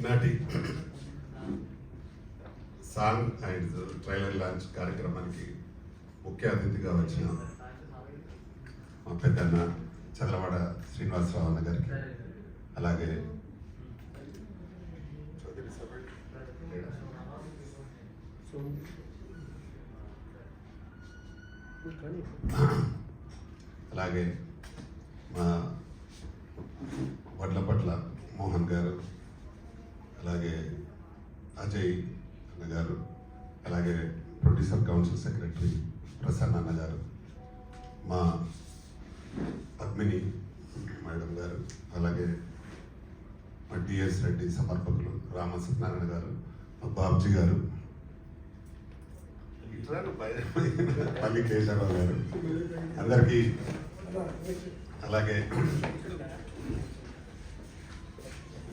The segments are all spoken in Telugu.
ఈనాటి సాంగ్ అండ్ ట్రైలర్ లాంచ్ కార్యక్రమానికి ముఖ్య అతిథిగా వచ్చిన మా పెద్దన్న చంద్రవాడ శ్రీనివాసరావు అన్న గారికి, అలాగే అలాగే మా వడ్లపట్ల మోహన్ గారు, అలాగే అజయ్ అన్న గారు, అలాగే ప్రొడ్యూసర్ కౌన్సిల్ సెక్రటరీ ప్రసన్న అన్న గారు, మా పద్మిని మేడం గారు, అలాగే మా డిఎస్ రెడ్డి సమర్పకులు రామ సత్యనారాయణ గారు, మా బాబ్జీ గారు, పల్లి కేశవరావు గారు, అందరికీ, అలాగే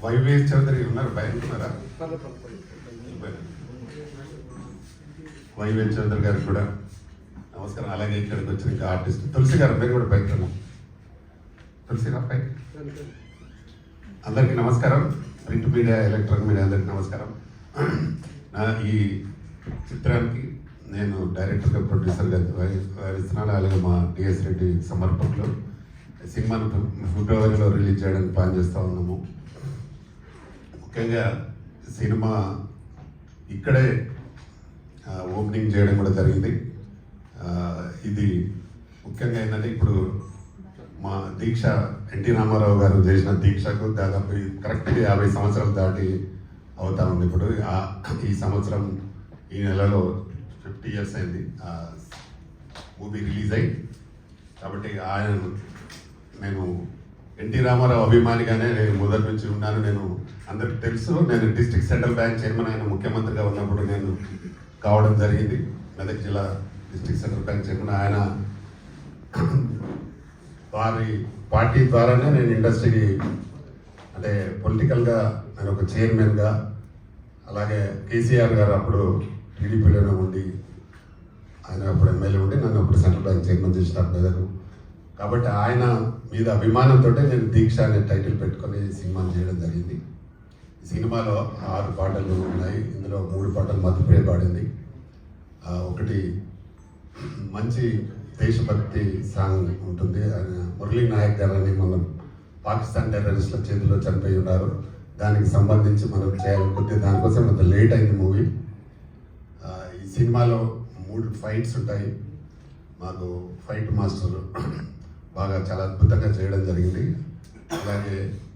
వైవేష్ చౌదరి ఉన్నారు, బయటకున్నారా? వైవేష్ చౌదరి గారికి కూడా నమస్కారం. అలాగే ఇక్కడికి వచ్చిన ఇంకా ఆర్టిస్ట్ తులసి గారు, మీరు కూడా బయట తులసి రా పైకి. అందరికీ నమస్కారం. ప్రింట్ మీడియా, ఎలక్ట్రానిక్ మీడియా అందరికీ నమస్కారం. నా ఈ చిత్రానికి నేను డైరెక్టర్గా, ప్రొడ్యూసర్గా వ్యవహరిస్తున్నాను. అలాగే మా డిఎస్ రెడ్డి సమర్పకులు. సినిమాను ఫిబ్రవరిలో రిలీజ్ చేయడానికి ప్లాన్ చేస్తూ ఉన్నాము. ముఖ్యంగా సినిమా ఇక్కడే ఓపెనింగ్ చేయడం కూడా జరిగింది. ఇది ముఖ్యంగా ఏంటంటే, ఇప్పుడు మా దీక్ష ఎన్టీ రామారావు గారు చేసిన దీక్షకు దాదాపు కరెక్ట్గా 50 సంవత్సరాలు దాటి అవుతా ఉంది. ఇప్పుడు ఈ సంవత్సరం ఈ నెలలో 50 years అయింది ఆ మూవీ రిలీజ్ అయ్యి. కాబట్టి నేను ఎన్టీ రామారావు అభిమానిగానే నేను మొదటి నుంచి ఉన్నాను. నేను అందరికి తెలుసు, నేను డిస్ట్రిక్ట్ సెంట్రల్ బ్యాంక్ చైర్మన్ ఆయన ముఖ్యమంత్రిగా ఉన్నప్పుడు నేను కావడం జరిగింది. మెదక్ జిల్లా డిస్ట్రిక్ట్ సెంట్రల్ బ్యాంక్ చైర్మన్. ఆయన వారి పార్టీ ద్వారానే నేను ఇండస్ట్రీకి, అంటే పొలిటికల్గా నేను ఒక చైర్మన్గా, అలాగే కేసీఆర్ గారు అప్పుడు టీడీపీలోనే ఉండి, ఆయన అప్పుడు ఎమ్మెల్యే ఉండి నన్ను అప్పుడు సెంట్రల్ బ్యాంక్ చైర్మన్ చేసినారు మెదక్. కాబట్టి ఆయన మీద అభిమానంతో నేను దీక్ష అనే టైటిల్ పెట్టుకొని సినిమాను చేయడం జరిగింది. ఈ సినిమాలో 6 పాటలు ఉన్నాయి. ఇందులో 3 పాటలు మధుప్రియ పాడింది. ఒకటి మంచి దేశభక్తి సాంగ్ ఉంటుంది. ఆయన మురళీ నాయక్ గారు అని మనం పాకిస్తాన్ టెర్రరిస్టుల చేతిలో చనిపోయి ఉన్నారు. దానికి సంబంధించి మనం చేయాలనుకుంటే దానికోసం కొంత లేట్ అయింది మూవీ. ఈ సినిమాలో 3 ఫైట్స్ ఉంటాయి. మాకు ఫైట్ మాస్టర్ బాగా చాలా అద్భుతంగా చేయడం జరిగింది. అలాగే